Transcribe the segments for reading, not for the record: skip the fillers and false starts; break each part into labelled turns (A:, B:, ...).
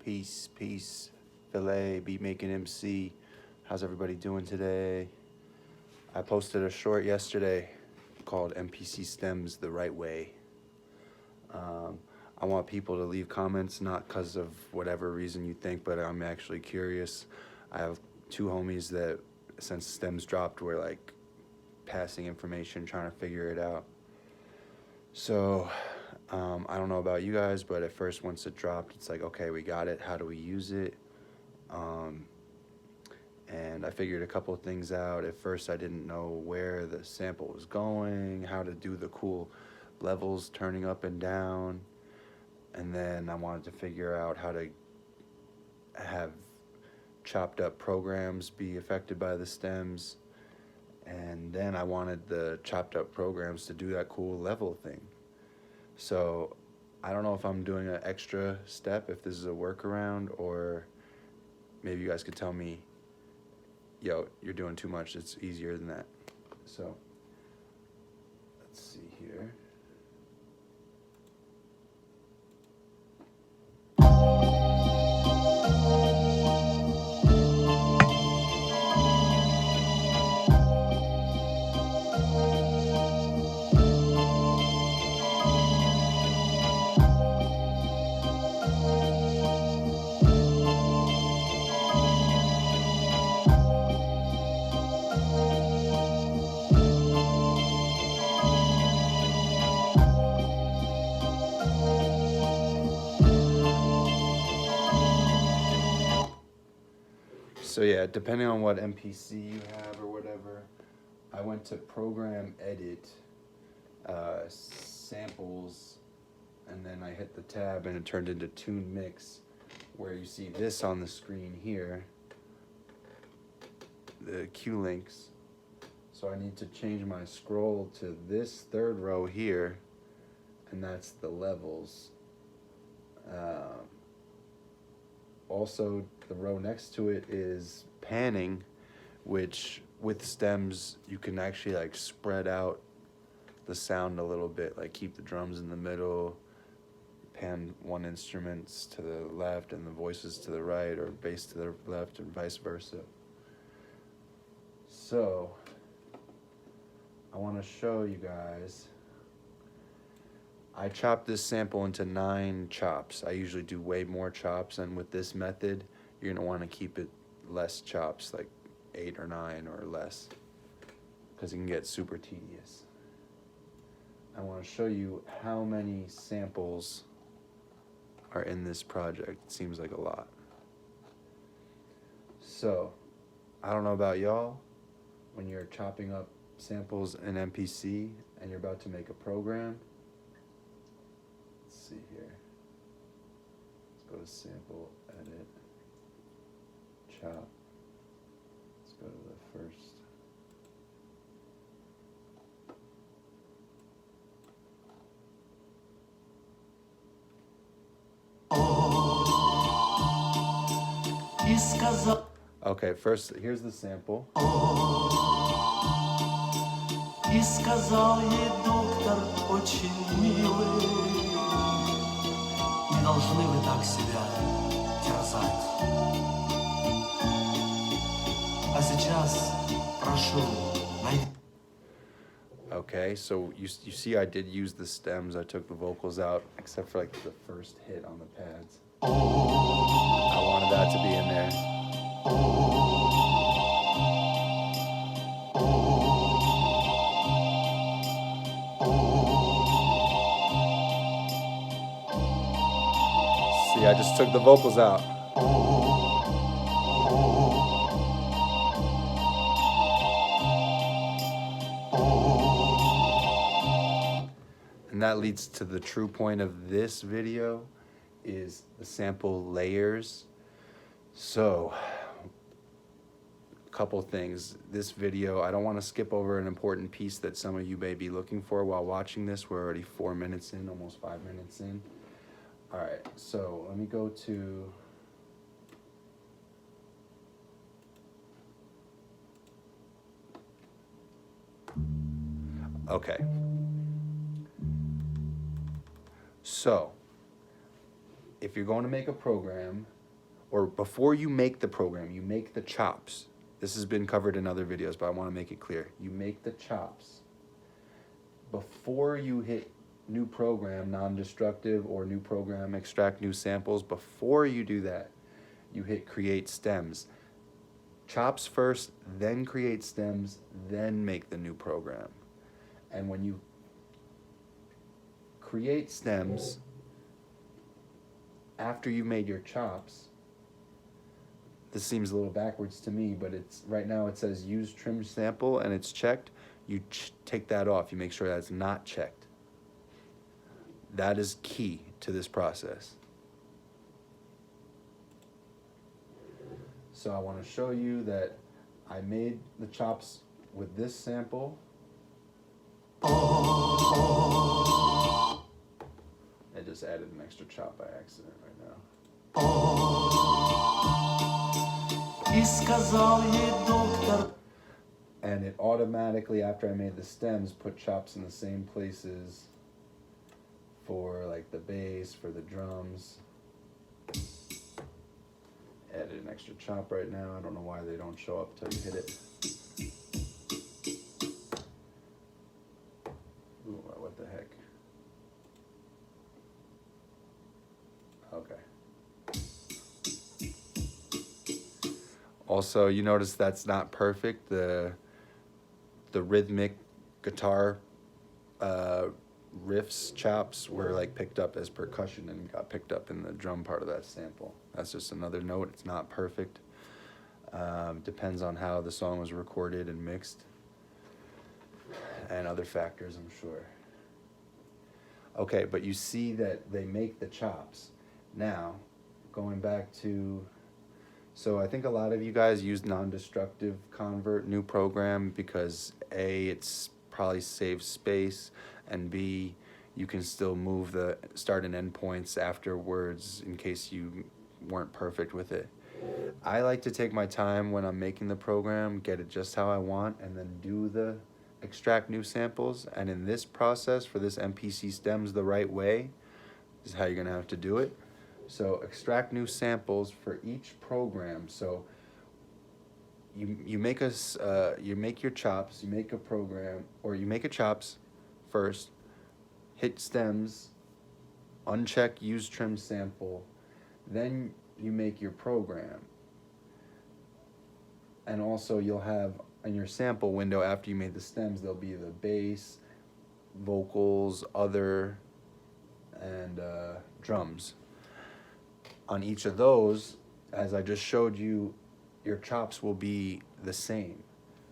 A: Peace. Filet, beat making MC. How's everybody doing today? I posted a short yesterday called MPC STEMS the right way. I want people to leave comments, not because of whatever reason you think, but I'm actually curious. I have two homies that, since STEMS dropped, were like passing information, trying to figure it out. So I don't know about you guys, but at first, once it dropped, it's like, okay, we got it. How do we use it? And I figured a couple of things out. At first, I didn't know where the sample was going, how to do the cool levels turning up and down. And then I wanted to figure out how to have chopped up programs be affected by the stems. And then I wanted the chopped up programs to do that cool level thing. So I don't know if I'm doing an extra step, if this is a workaround, or maybe you guys could tell me, yo, you're doing too much, it's easier than that. So let's see here. So yeah, depending on what MPC you have or whatever, I went to program edit, samples, and then I hit the tab and it turned into tune mix, where you see this on the screen here, the Q links. So I need to change my scroll to this third row here, and that's the levels. Also, the row next to it is panning, which with stems you can actually like spread out the sound a little bit, like keep the drums in the middle, pan one instrument to the left and the voices to the right, or bass to the left and vice versa. So I want to show you guys. I chopped this sample into 9 chops. I usually do way more chops, and with this method, you're gonna want to keep it less chops, like 8 or 9 or less, because it can get super tedious. I want to show you how many samples are in this project. It seems like a lot. So, I don't know about y'all, when you're chopping up samples in MPC and you're about to make a program. Let's see here. Let's go to sample, edit, chop. Let's go to the first. Okay, first, here's the sample.
B: И сказал ей доктор очень милый, не должны вы так себя терзать. А сейчас прошу, найдите.
A: Okay, so you see I did use the stems. I took the vocals out, except for like the first hit on the pads. I wanted that to be in there. See, I just took the vocals out. And that leads to the true point of this video, is the sample layers. So, a couple things. This video, I don't want to skip over an important piece that some of you may be looking for while watching this. We're already 4 minutes in, almost 5 minutes in. All right, so let me go to okay. So, if you're going to make a program, or before you make the program, you make the chops. This has been covered in other videos, but I want to make it clear. You make the chops before you hit new program, non-destructive, or new program, extract new samples. Before you do that, you hit create stems. Chops first, then create stems, then make the new program. And when you create stems, after you made your chops, this seems a little backwards to me, but it's right now it says use trim sample and it's checked. You take that off. You make sure that's not checked. That is key to this process. So I want to show you that I made the chops with this sample. I just added an extra chop by accident right now.
B: И сказал ей доктор.
A: And it automatically, after I made the stems, put chops in the same places for like the bass, for the drums. Added an extra chop right now. I don't know why they don't show up till you hit it. Ooh, what the heck? Okay. Also, you notice that's not perfect. The rhythmic guitar riffs, chops were like picked up as percussion and got picked up in the drum part of that sample. That's just another note. It's not perfect. Depends on how the song was recorded and mixed and other factors, I'm sure. Okay, but you see that they make the chops. Now, going back to, so I think a lot of you guys use non-destructive convert new program because A, it's probably saves space, and B, you can still move the start and end points afterwards in case you weren't perfect with it. I like to take my time when I'm making the program, get it just how I want, and then do the extract new samples. And in this process, for this MPC STEMS the right way, is how you're gonna have to do it. So extract new samples for each program. So you make you make your chops, you make a program, or you make a chops first, hit stems, uncheck use trim sample, then you make your program. And also you'll have in your sample window after you made the stems, there'll be the bass, vocals, other, and drums. On each of those, as I just showed you, your chops will be the same.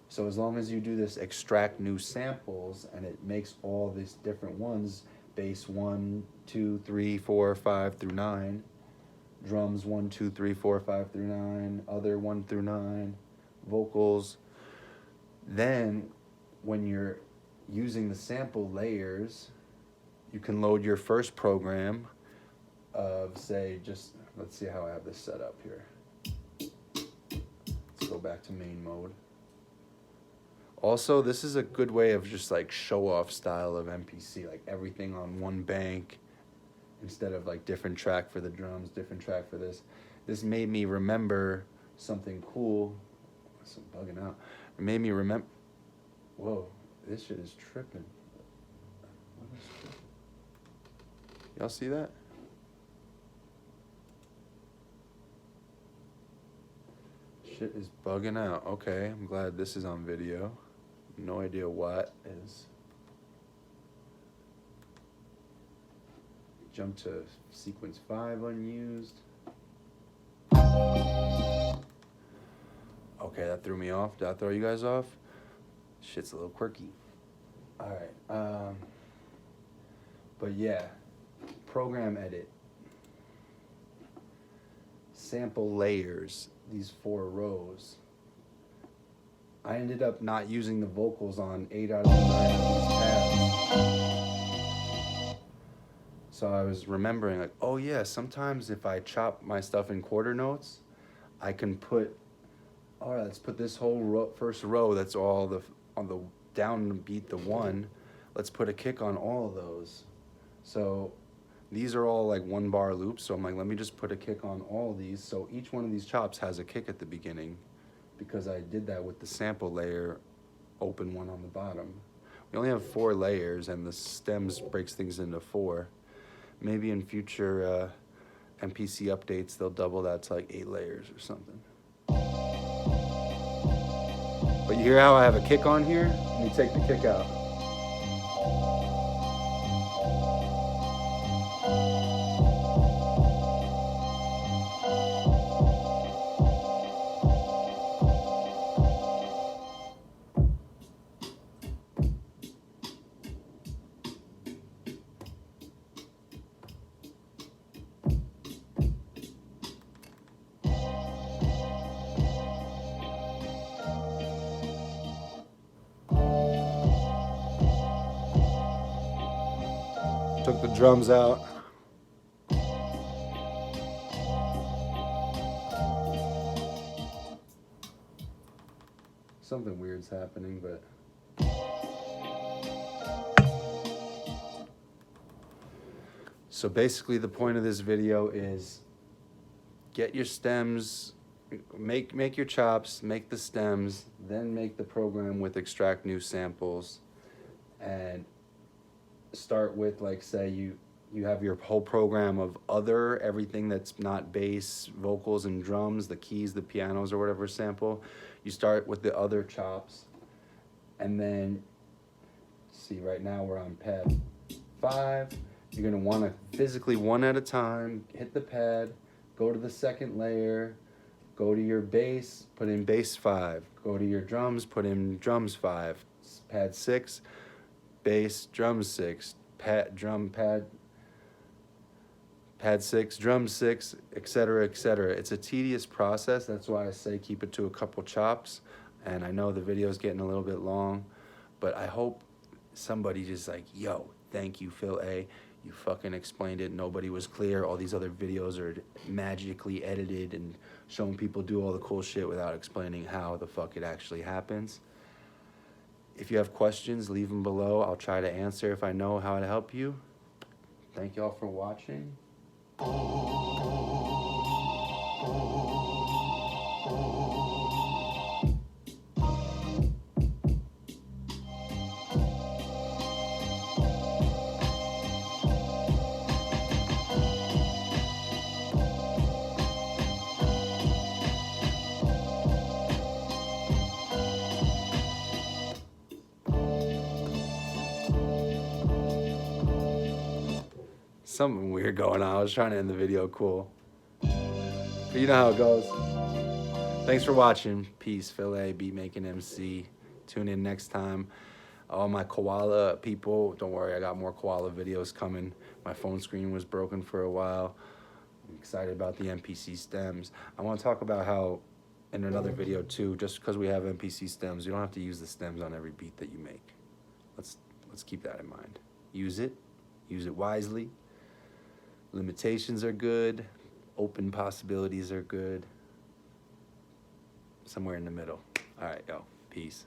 A: So as long as you do this extract new samples and it makes all these different ones, bass 1, 2, 3, 4, 5 through 9, drums 1, 2, 3, 4, 5 through 9, other 1 through 9, vocals. Then when you're using the sample layers, you can load your first program of, say, just, let's see how I have this set up here. Let's go back to main mode. Also, this is a good way of just like show off style of MPC, like everything on one bank instead of like different track for the drums, different track for this. This made me remember something cool. I'm bugging out. It made me remember, whoa, this shit is tripping. Y'all see that? Shit is bugging out. Okay, I'm glad this is on video. No idea what is. Jump to sequence 5 unused. Okay, that threw me off. Did I throw you guys off? Shit's a little quirky. Alright, but yeah, program edit. Sample layers, these 4 rows. I ended up not using the vocals on 8 out of the 9 of these tabs. So I was remembering like, oh yeah, sometimes if I chop my stuff in quarter notes, I can put, all right, let's put this whole first row that's all on the down beat the 1, let's put a kick on all of those. So these are all like 1 bar loops, so I'm like, let me just put a kick on all these, so each one of these chops has a kick at the beginning, because I did that with the sample layer, open one on the bottom. We only have 4 layers, and the stems breaks things into 4. Maybe in future MPC updates, they'll double that to like 8 layers or something. But you hear how I have a kick on here? Let me take the kick out. Took the drums out. Something weird's happening, but so basically the point of this video is get your stems, make your chops, make the stems, then make the program with extract new samples, and start with, like, say you have your whole program of everything that's not bass, vocals, and drums, the keys, the pianos, or whatever sample. You start with the other chops, and then, see, right now we're on pad 5. You're gonna wanna physically, one at a time, hit the pad, go to the second layer, go to your bass, put in bass 5, go to your drums, put in drums 5, pad 6, bass, drum 6, pad 6, drum 6, etc., etc. It's a tedious process. That's why I say keep it to a couple chops. And I know the video's getting a little bit long, but I hope somebody just like, yo, thank you, Phil A. You fucking explained it. Nobody was clear. All these other videos are magically edited and showing people do all the cool shit without explaining how the fuck it actually happens. If you have questions, leave them below. I'll try to answer if I know how to help you. Thank y'all for watching. Something weird going on. I was trying to end the video cool. But you know how it goes. Thanks for watching. Peace. Phil A, Beat Making MC. Tune in next time. All my koala people, don't worry, I got more koala videos coming. My phone screen was broken for a while. I'm excited about the MPC STEMS. I want to talk about how, in another video too, just because we have MPC STEMS, you don't have to use the stems on every beat that you make. Let's keep that in mind. Use it wisely. Limitations are good. Open possibilities are good. Somewhere in the middle. All right, yo, peace.